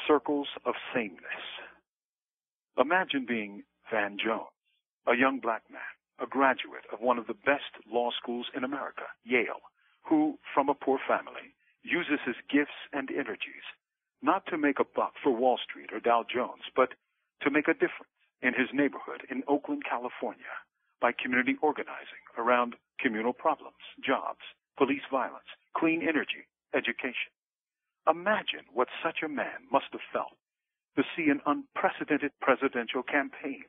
circles of sameness. Imagine being Van Jones, a young black man, a graduate of one of the best law schools in America, Yale, who, from a poor family, uses his gifts and energies not to make a buck for Wall Street or Dow Jones, but to make a difference in his neighborhood in Oakland, California, by community organizing around communal problems, jobs, police violence, clean energy, education. Imagine what such a man must have felt to see an unprecedented presidential campaign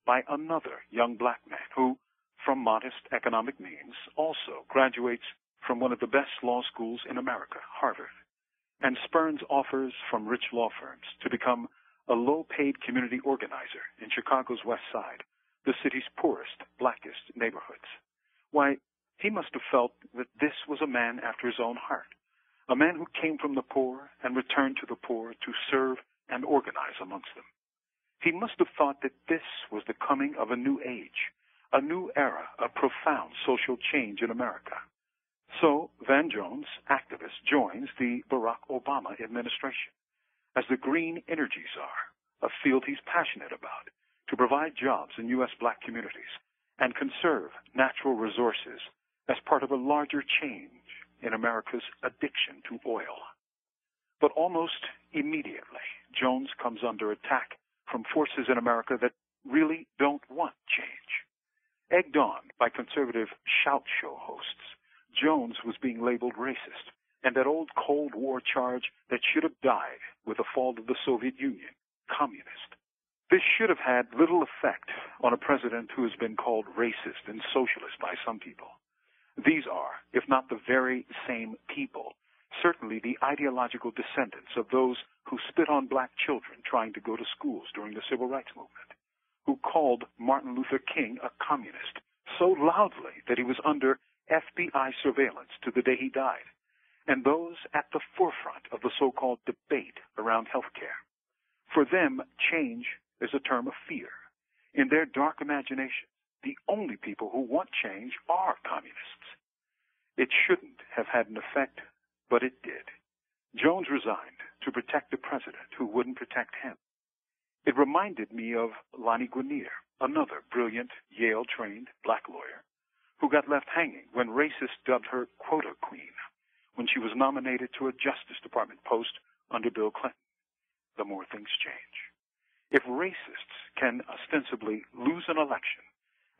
by another young black man who, from modest economic means, also graduates from one of the best law schools in America, Harvard, and spurns offers from rich law firms to become a low-paid community organizer in Chicago's West Side, the city's poorest, blackest neighborhoods. Why, he must have felt that this was a man after his own heart, a man who came from the poor and returned to the poor to serve and organize amongst them. He must have thought that this was the coming of a new age, a new era of profound social change in America. So Van Jones, activist, joins the Barack Obama administration as the green energy czar, a field he's passionate about, to provide jobs in U.S. black communities and conserve natural resources as part of a larger change in America's addiction to oil. But almost immediately, Jones comes under attack from forces in America that really don't want change. Egged on by conservative shout show hosts, Jones was being labeled racist, and that old Cold War charge that should have died with the fall of the Soviet Union, communist. This should have had little effect on a president who has been called racist and socialist by some people. These are, if not the very same people, certainly the ideological descendants of those who spit on black children trying to go to schools during the Civil Rights Movement, who called Martin Luther King a communist so loudly that he was under FBI surveillance to the day he died, and those at the forefront of the so-called debate around health care. For them, change is a term of fear. In their dark imagination, the only people who want change are communists. It shouldn't have had an effect, but it did. Jones resigned to protect the president who wouldn't protect him. It reminded me of Lani Guinier, another brilliant Yale-trained black lawyer, who got left hanging when racists dubbed her quota queen when she was nominated to a Justice Department post under Bill Clinton. The more things change. If racists can ostensibly lose an election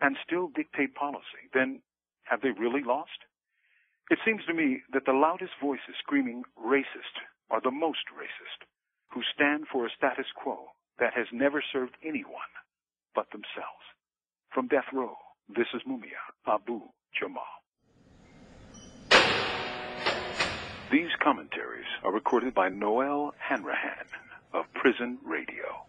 and still dictate policy, then have they really lost? It seems to me that the loudest voices screaming racist are the most racist, who stand for a status quo that has never served anyone but themselves. From Death Row, this is Mumia, Abu Jamal. These commentaries are recorded by Noel Hanrahan of Prison Radio.